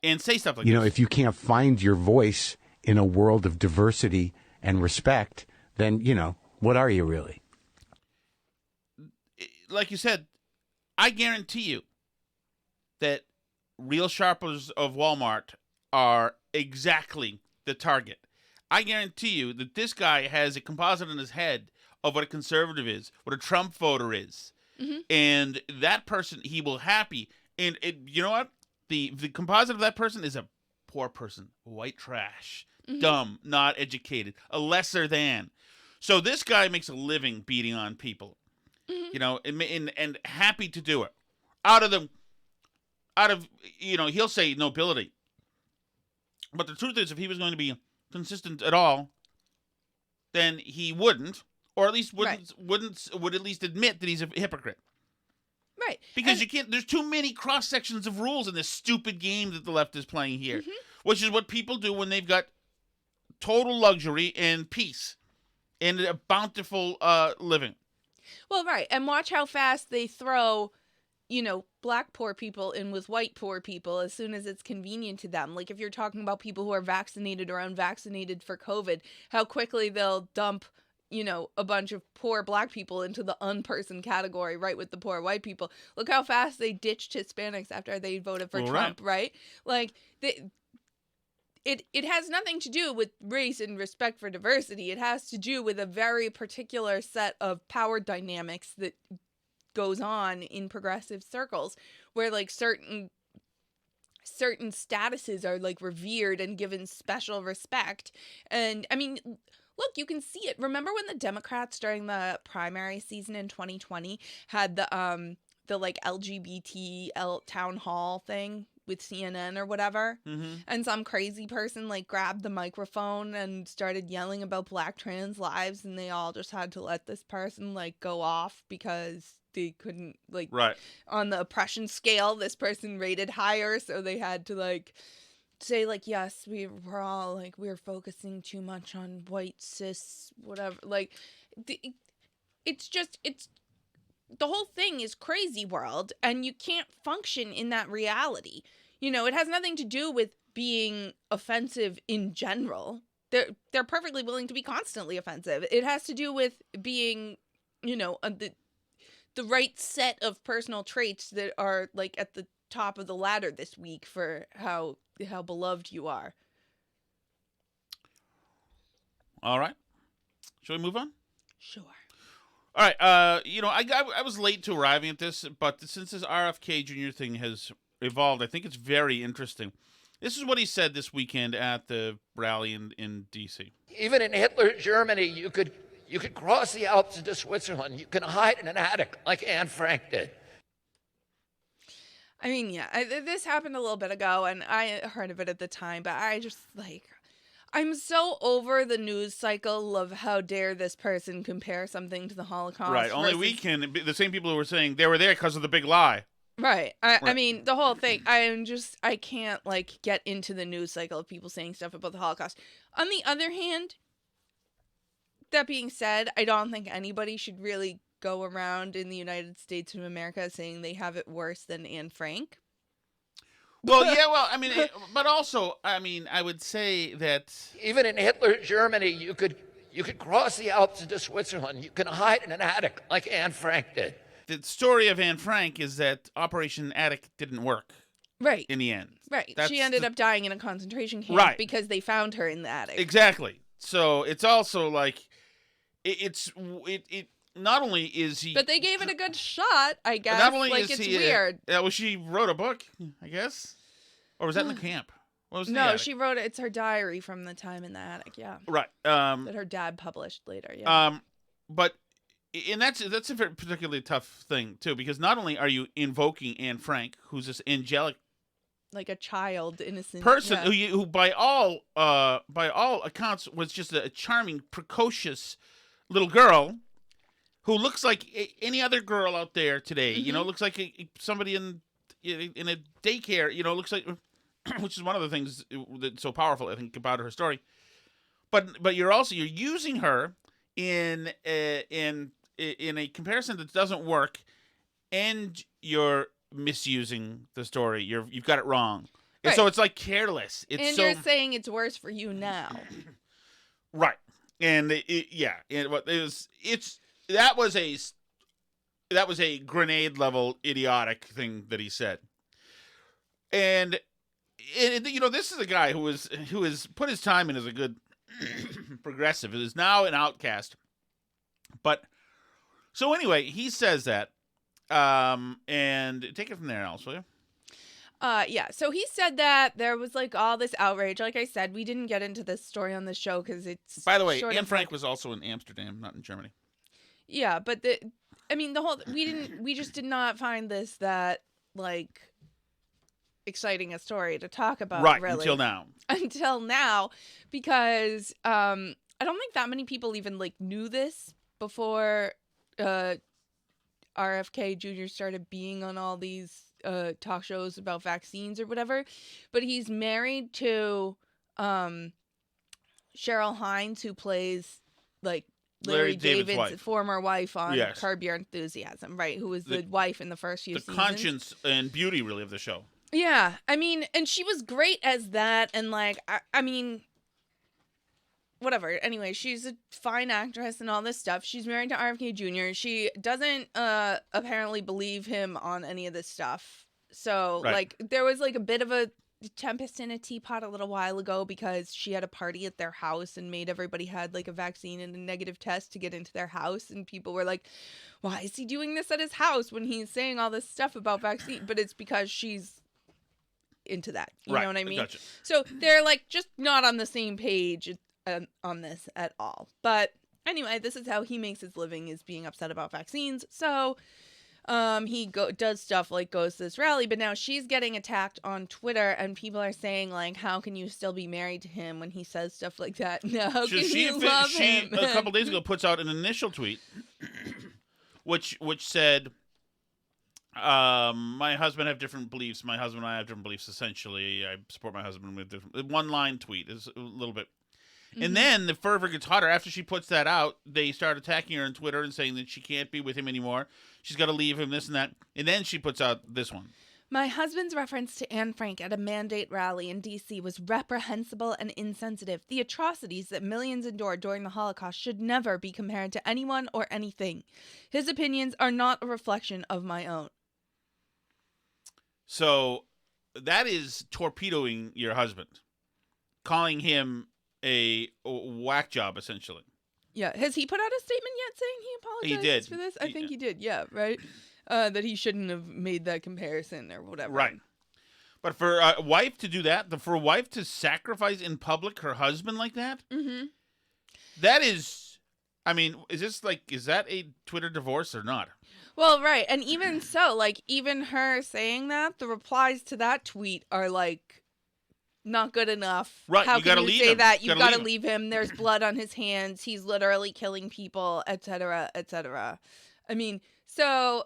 G: and say stuff like this.
B: If you can't find your voice in a world of diversity and respect, then, what are you really?
G: Like you said, I guarantee you that real sharpers of Walmart are exactly the target. I guarantee you that this guy has a composite in his head of what a conservative is, what a Trump voter is. Mm-hmm. And that person, he will happy. And you know what? The composite of that person is a poor person, white trash, dumb, not educated, a lesser than. So this guy makes a living beating on people, and happy to do it. Out of he'll say nobility. But the truth is, if he was going to be consistent at all, then he wouldn't, or at least would at least admit that he's a hypocrite.
H: Right.
G: Because you can't. There's too many cross sections of rules in this stupid game that the left is playing here, which is what people do when they've got total luxury and peace and a bountiful living.
H: Well, right, and watch how fast they throw, black poor people in with white poor people as soon as it's convenient to them. Like if you're talking about people who are vaccinated or unvaccinated for COVID, how quickly they'll dump a bunch of poor black people into the unperson category, right, with the poor white people. Look how fast they ditched Hispanics after they voted for Trump, right? Like, it has nothing to do with race and respect for diversity. It has to do with a very particular set of power dynamics that goes on in progressive circles, where, like, certain statuses are, like, revered and given special respect. And, I mean... Look, you can see it. Remember when the Democrats during the primary season in 2020 had the like LGBT town hall thing with CNN or whatever? And some crazy person like grabbed the microphone and started yelling about black trans lives, and they all just had to let this person like go off because they couldn't on the oppression scale, this person rated higher, so they had to like say like, yes, we're all like, we're focusing too much on white cis whatever. Like it's the whole thing is crazy world, and you can't function in that reality. It has nothing to do with being offensive in general. They're perfectly willing to be constantly offensive. It has to do with being the right set of personal traits that are like at the top of the ladder this week for how beloved you are. All right.
G: Shall we move on?
H: Sure.
G: All right. I was late to arriving at this, but since this RFK Jr. thing has evolved, I think it's very interesting. This is what he said this weekend at the rally in D.C.
C: Even in Hitler's Germany, you could cross the Alps into Switzerland. You can hide in an attic like Anne Frank did.
H: I mean, yeah, this happened a little bit ago, and I heard of it at the time, but I just, I'm so over the news cycle of how dare this person compare something to the Holocaust.
G: Right, only we can, the same people who were saying they were there because of the big lie.
H: Right. I mean, the whole thing, I can't, get into the news cycle of people saying stuff about the Holocaust. On the other hand, that being said, I don't think anybody should really go around in the United States of America saying they have it worse than Anne Frank.
G: Well, yeah, I mean, but also, I mean, I would say that
C: even in Hitler's Germany, you could cross the Alps into Switzerland. You can hide in an attic like Anne Frank did.
G: The story of Anne Frank is that Operation Attic didn't work.
H: Right.
G: In the end.
H: Right. She ended up dying in a concentration camp because they found her in the attic.
G: Exactly. So it's also like it not only is he...
H: But they gave it a good shot, I guess. Not only is it's he... weird.
G: Well, she wrote a book, I guess? Or was that in the camp? What was
H: No, she wrote it. It's her diary from the time in the attic, yeah.
G: Right.
H: That her dad published later, yeah.
G: But... And that's a very particularly tough thing, too, because not only are you invoking Anne Frank, who's this angelic...
H: Like a child, innocent...
G: person who by all accounts, was just a charming, precocious little girl... who looks like any other girl out there today, looks like somebody in a daycare, looks like, which is one of the things that's so powerful, I think, about her story. But you're using her in a comparison that doesn't work, and you're misusing the story. You've got it wrong, right. And so it's like careless.
H: You're saying it's worse for you now,
G: right? And That was a grenade level idiotic thing that he said, and this is a guy who has put his time in as a good progressive. It is now an outcast, but so anyway, he says that, and take it from there, Alice, will you?
H: Yeah. So he said that there was all this outrage. Like I said, we didn't get into this story on the show because it's.
G: By the way, Anne Frank was also in Amsterdam, not in Germany.
H: Yeah, but we just did not find this that exciting a story to talk about,
G: right?
H: Really.
G: Until
H: now, because I don't think that many people even knew this before RFK Jr. started being on all these talk shows about vaccines or whatever, but he's married to Cheryl Hines, who plays like Larry David's former wife on Curb Your Enthusiasm, right? Who was the wife in the first few seasons. The
G: conscience and beauty, really, of the show.
H: Yeah, I mean, and she was great as that, and like, I mean, whatever. Anyway, she's a fine actress and all this stuff. She's married to RFK Jr. She doesn't apparently believe him on any of this stuff. So, like, there was like a bit of a tempest in a teapot a little while ago because she had a party at their house and made everybody had like a vaccine and a negative test to get into their house, and people were like, why is he doing this at his house when he's saying all this stuff about vaccine? But it's because she's into that, you know what I mean? Gotcha. So they're like just not on the same page on this at all. But anyway, this is how he makes his living, is being upset about vaccines. So he does stuff like goes to this rally, but now she's getting attacked on Twitter, and people are saying like, how can you still be married to him when he says stuff like that? No, how can you love him?
G: A couple days ago puts out an initial tweet which said, my husband have different beliefs. My husband and I have different beliefs. Essentially, I support my husband with different. One line tweet is a little bit, and then the fervor gets hotter after she puts that out. They start attacking her on Twitter and saying that she can't be with him anymore. She's got to leave him, this and that. And then she puts out this one.
H: My husband's reference to Anne Frank at a mandate rally in D.C. was reprehensible and insensitive. The atrocities that millions endured during the Holocaust should never be compared to anyone or anything. His opinions are not a reflection of my own.
G: So that is torpedoing your husband, calling him a whack job, essentially.
H: Yeah. Has he put out a statement yet saying he apologizes for this? I think he did. Yeah, right? That he shouldn't have made that comparison or whatever.
G: Right. But for a wife to do that, for a wife to sacrifice in public her husband like that, that is, I mean, is that a Twitter divorce or not?
H: Well, right. And even so, like, even her saying that, the replies to that tweet are like, not good enough.
G: Right.
H: How can you say that?
G: You've
H: got to leave him. There's blood on his hands. He's literally killing people, etc., etc. I mean, so,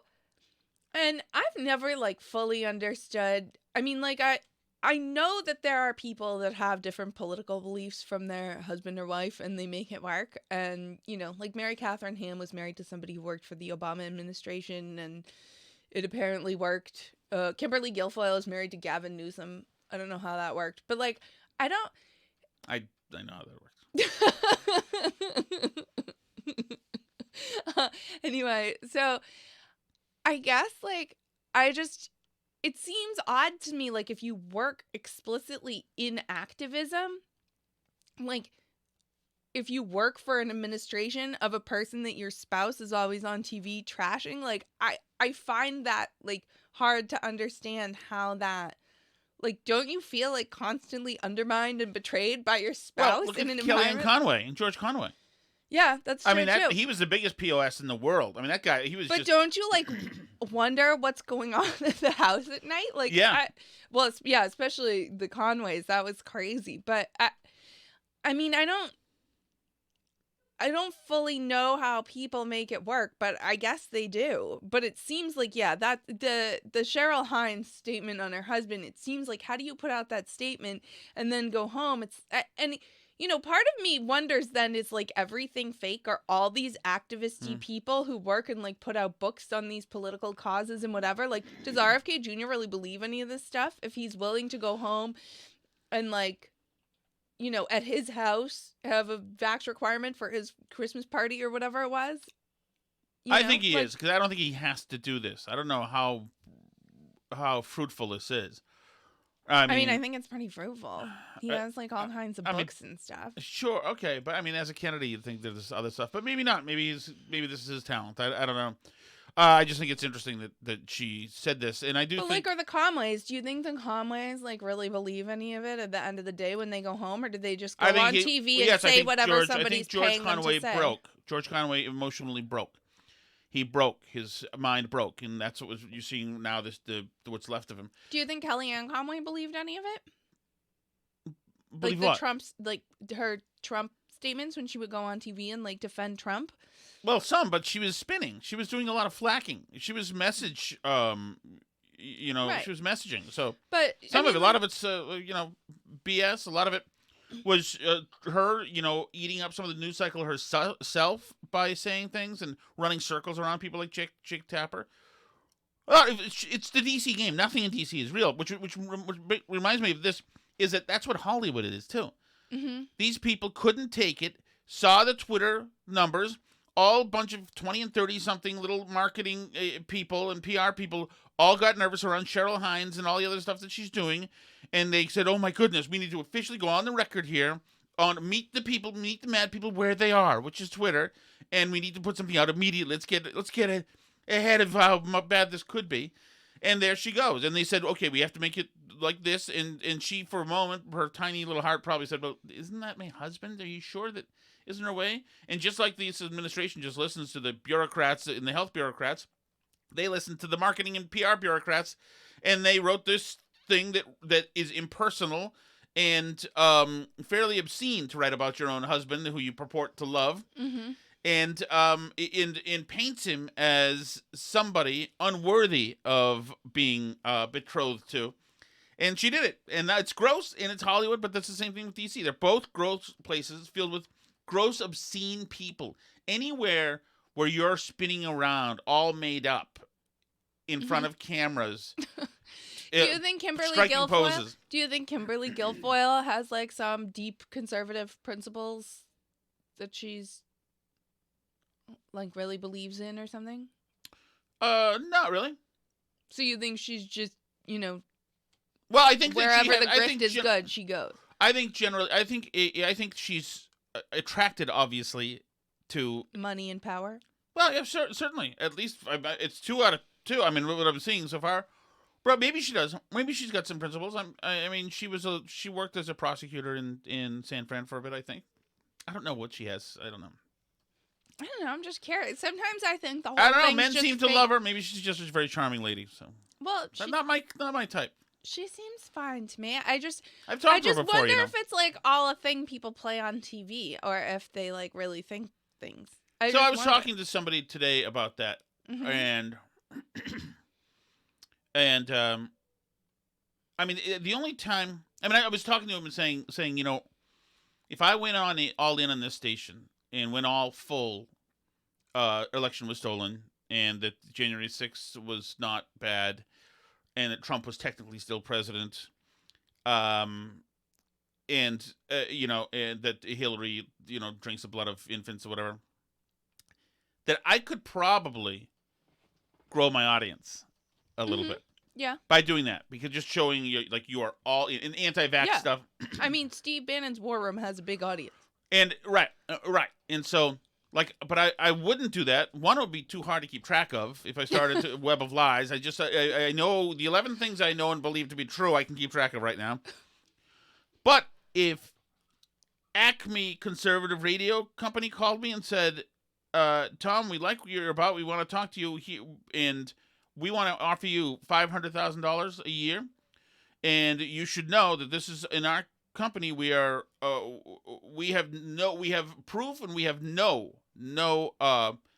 H: and I've never like fully understood. I mean, like, I know that there are people that have different political beliefs from their husband or wife, and they make it work. And, you know, like Mary Catherine Ham was married to somebody who worked for the Obama administration, and it apparently worked. Kimberly Guilfoyle is married to Gavin Newsom. I don't know how that worked, but like, I know how that works. Anyway, so I guess like it seems odd to me, like if you work explicitly in activism, like if you work for an administration of a person that your spouse is always on TV trashing, like I find that like hard to understand how that. Like, don't you feel like constantly undermined and betrayed by your spouse
G: look
H: in
G: at
H: an
G: Kellyanne
H: environment?
G: Conway and George Conway.
H: Yeah, that's true.
G: I mean,
H: too.
G: He was the biggest POS in the world. I mean, that guy, he was.
H: But don't you like wonder what's going on at the house at night? Like,
G: yeah,
H: especially the Conways. That was crazy. But I mean, I don't fully know how people make it work, but I guess they do. But it seems like, yeah, that the Cheryl Hines statement on her husband, it seems like, how do you put out that statement and then go home? And you know, part of me wonders then, is like everything fake? Are all these activist-y people who work and like put out books on these political causes and whatever? Like, does RFK Jr. really believe any of this stuff? If he's willing to go home and like, you know, at his house, have a vax requirement for his Christmas party or whatever it was.
G: I think he is, because I don't think he has to do this. I don't know how fruitful this is. I mean, I
H: think it's pretty fruitful. He has like all kinds of books and stuff.
G: Sure, okay, but I mean, as a candidate, you'd think there's other stuff, but maybe not. Maybe this is his talent. I don't know. I just think it's interesting that she said this, and I do think...
H: like, are the Conways, do you think the Conways, like, really believe any of it at the end of the day when they go home, or did they just go on TV and say whatever somebody's paying them to say?
G: George Conway emotionally broke. He broke. His mind broke, and that's what you're seeing now, what's left of him.
H: Do you think Kellyanne Conway believed any of it?
G: Believe
H: like
G: what?
H: Trump's, like, her Trump statements when she would go on TV and like defend Trump?
G: Well, some, but she was spinning. She was doing a lot of flacking. She was she was messaging. So, but some of it, a lot of it's, BS. A lot of it was her, eating up some of the news cycle herself by saying things and running circles around people like Jake Tapper. It's the DC game. Nothing in DC is real, which reminds me of this, is that's what Hollywood is, too. Mm-hmm. These people couldn't take it, saw the Twitter numbers, all bunch of 20 and 30-something little marketing people and PR people all got nervous around Cheryl Hines and all the other stuff that she's doing, and they said, oh, my goodness, we need to officially go on the record here, meet the mad people where they are, which is Twitter, and we need to put something out immediately. Let's get ahead of how bad this could be. And there she goes. And they said, okay, we have to make it like this. And she, for a moment, her tiny little heart probably said, well, isn't that my husband? Are you sure that isn't her way? And just like this administration just listens to the bureaucrats and the health bureaucrats, they listen to the marketing and PR bureaucrats. And they wrote this thing that is impersonal and fairly obscene to write about your own husband, who you purport to love. Mm-hmm. And paints him as somebody unworthy of being betrothed to. And she did it. And it's gross, and it's Hollywood, but that's the same thing with DC. They're both gross places filled with gross, obscene people. Anywhere where you're spinning around all made up in front of cameras.
H: Do you think Kimberly Guilfoyle has like some deep conservative principles that she's like really believes in or something?
G: Not really.
H: So you think she's just,
G: well, I think
H: wherever the grift is good, she goes.
G: I think generally, I think she's attracted, obviously, to
H: money and power.
G: Well, yeah, certainly. At least it's 2 out of 2. I mean, what I'm seeing so far. But maybe she does. Maybe she's got some principles. I mean, she worked as a prosecutor in San Fran for a bit, I think. I don't know what she has. I don't know.
H: I'm just curious. Sometimes I think the whole
G: I don't know.
H: thing's
G: Men
H: just
G: seem to love her. Maybe she's just a very charming lady. So,
H: well,
G: not my type.
H: She seems fine to me. I just
G: before,
H: wonder if it's like all a thing people play on TV, or if they like really think things.
G: I was talking to somebody today about that, mm-hmm. and I mean, the only time I was talking to him and saying, if I went all in on this station and went all full, election was stolen, and that January 6th was not bad, and that Trump was technically still president, and that Hillary, drinks the blood of infants or whatever, that I could probably grow my audience a little bit.
H: Yeah.
G: By doing that, because just showing you are all in anti-vax stuff.
H: I mean, Steve Bannon's War Room has a big audience.
G: And right. And so, but I wouldn't do that. One, it would be too hard to keep track of if I started to web of lies. I know the 11 things I know and believe to be true I can keep track of right now. But if Acme Conservative Radio Company called me and said, Tom, we like what you're about. We want to talk to you here, and we want to offer you $500,000 a year, and you should know that this is in our company. We have proof, and we have no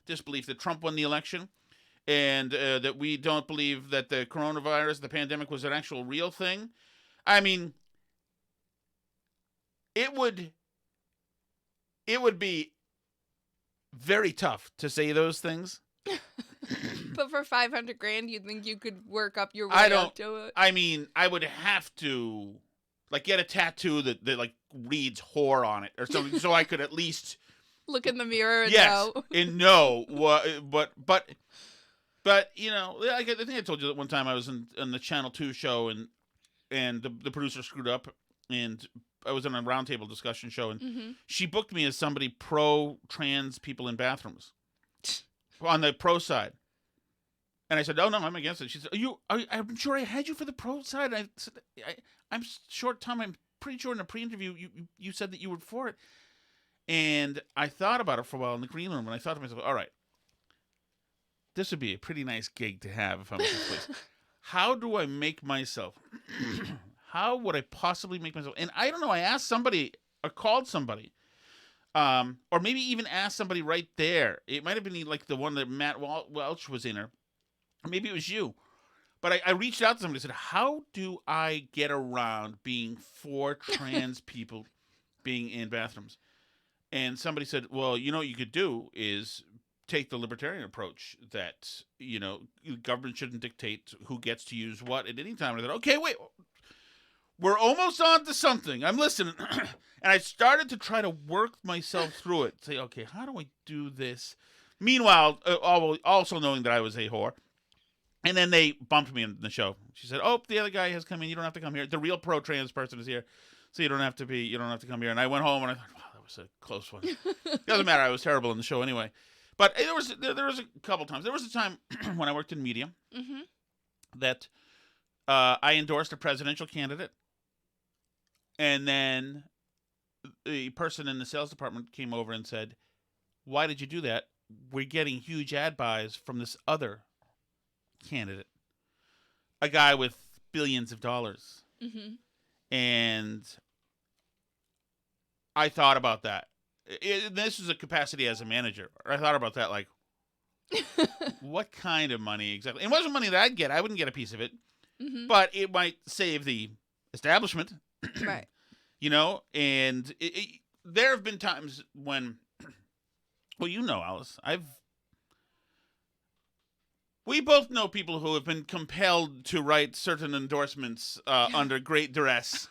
G: disbelief that Trump won the election, and that we don't believe that the coronavirus, the pandemic, was an actual real thing. I mean, it would be very tough to say those things.
H: But for $500,000, you think you could work up your way up to it?
G: I mean, I would have to get a tattoo that reads "whore" on it or something, so I could at least
H: look in the mirror and
G: know.
H: and
G: know what. But I think I told you that one time I was in the Channel 2 show and the producer screwed up, and I was on a roundtable discussion show, and mm-hmm. she booked me as somebody pro-trans people in bathrooms on the pro side. And I said, "Oh no, I'm against it." She said, I'm sure I had you for the pro side." I said, "I'm short, Tom. I'm pretty sure in the pre-interview you said that you were for it." And I thought about it for a while in the green room, and I thought to myself, "All right, this would be a pretty nice gig to have if I'm in this place. How do I make myself? How would I possibly make myself?" And I don't know. I asked somebody, I called somebody, Or maybe even ask somebody right there. It might have been like the one that Matt Welch was in, or maybe it was you. But I reached out to somebody and said, how do I get around being 4 trans people being in bathrooms? And somebody said, well, what you could do is take the libertarian approach that, government shouldn't dictate who gets to use what at any time. And I thought, okay, wait, we're almost on to something. I'm listening. And I started to try to work myself through it. Say, okay, how do I do this? Meanwhile, also knowing that I was a whore. And then they bumped me in the show. She said, oh, the other guy has come in. You don't have to come here. The real pro-trans person is here. So you don't have to come here. And I went home and I thought, wow, that was a close one. It doesn't matter. I was terrible in the show anyway. But there was a couple times. There was a time when I worked in media that I endorsed a presidential candidate. And then the person in the sales department came over and said, why did you do that? We're getting huge ad buys from this other candidate, a guy with billions of dollars. And I thought about that. This is a capacity as a manager. I thought about that, like, what kind of money exactly? It wasn't money that I'd get. I wouldn't get a piece of it, but it might save the establishment,
H: right?
G: And there have been times when, well, Alice, we both know people who have been compelled to write certain endorsements under great duress.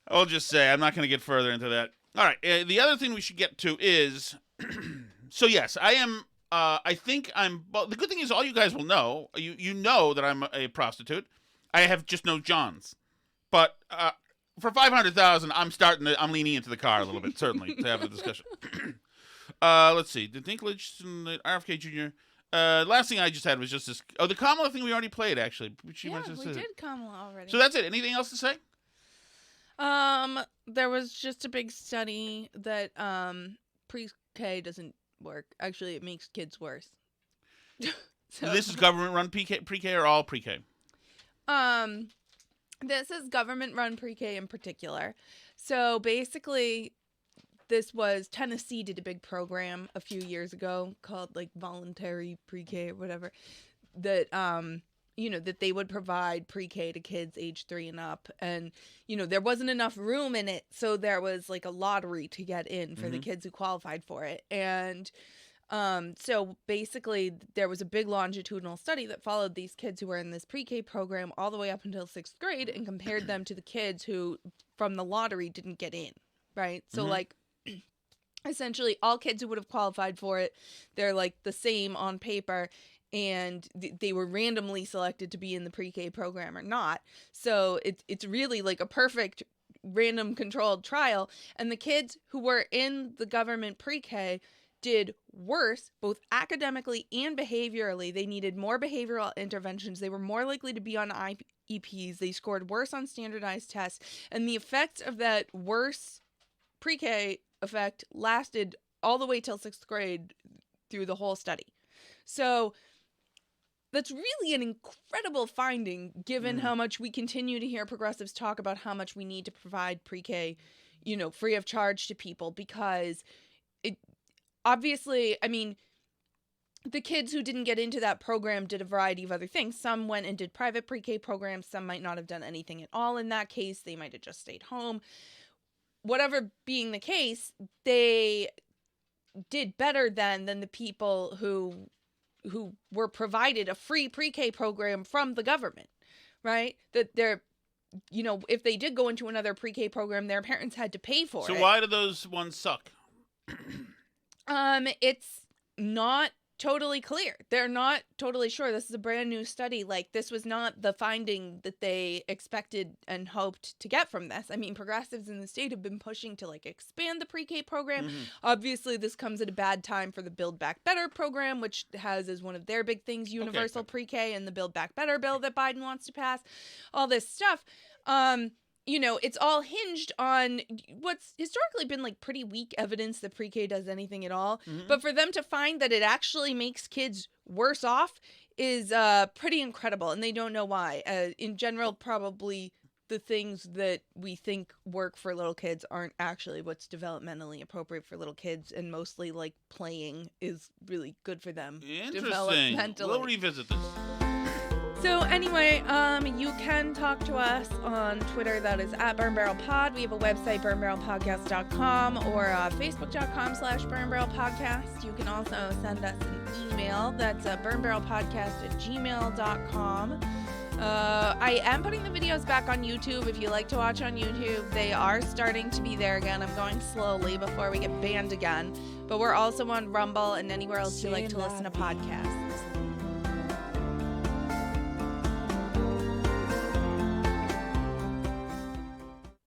G: I'll just say, I'm not going to get further into that. All right. The other thing we should get to is, so yes, I am, I think I'm, well, the good thing is all you guys will know, you know that I'm a prostitute. I have just no Johns. But for $500,000, I'm leaning into the car a little bit, certainly, to have a discussion. Let's see. The Dinklage and the RFK Jr., last thing I just had was just this. Oh, the Kamala thing we already played, actually.
H: We did Kamala already.
G: So that's it. Anything else to say?
H: There was just a big study that pre-K doesn't work. Actually, it makes kids worse.
G: So this is government-run pre-K or all pre-K?
H: This is government-run pre-K in particular. So basically, Tennessee did a big program a few years ago called like voluntary pre-K or whatever, that that they would provide pre-K to kids age 3 and up, and there wasn't enough room in it, so there was like a lottery to get in for the kids who qualified for it. And so basically there was a big longitudinal study that followed these kids who were in this pre-K program all the way up until 6th grade and compared them to the kids who from the lottery didn't get in, right? So like essentially all kids who would have qualified for it, they're like the same on paper, and they were randomly selected to be in the pre-K program or not. So it's really like a perfect random controlled trial. And the kids who were in the government pre-K did worse, both academically and behaviorally. They needed more behavioral interventions. They were more likely to be on IEPs. They scored worse on standardized tests. And the effects of that worse pre-K effect lasted all the way till 6th grade through the whole study. So that's really an incredible finding, given how much we continue to hear progressives talk about how much we need to provide pre-K, free of charge to people, because it obviously, I mean, the kids who didn't get into that program did a variety of other things. Some went and did private pre-K programs. Some might not have done anything at all in that case. They might have just stayed home. Whatever being the case, they did better than the people who were provided a free pre-K program from the government, right? That they're, if they did go into another pre-K program, their parents had to pay for it.
G: So why do those ones suck?
H: It's not totally clear. They're not totally sure. This is a brand new study. Like, this was not the finding that they expected and hoped to get from this. I mean, progressives in the state have been pushing to like expand the pre-K program. Obviously, this comes at a bad time for the Build Back Better program, which has as one of their big things universal pre-K, and the Build Back Better bill that Biden wants to pass. All this stuff. It's all hinged on what's historically been like pretty weak evidence that pre-K does anything at all. But for them to find that it actually makes kids worse off is pretty incredible, and they don't know why. In general, probably the things that we think work for little kids aren't actually what's developmentally appropriate for little kids, and mostly like playing is really good for them.
G: Interesting. We'll revisit this.
H: So anyway, you can talk to us on Twitter. That is at Burn Barrel Pod. We have a website, burnbarrelpodcast.com, or facebook.com/burnbarrelpodcast. You can also send us an email. That's burnbarrelpodcast@gmail.com. I am putting the videos back on YouTube. If you like to watch on YouTube, they are starting to be there again. I'm going slowly before we get banned again. But we're also on Rumble and anywhere else you like to listen to podcasts.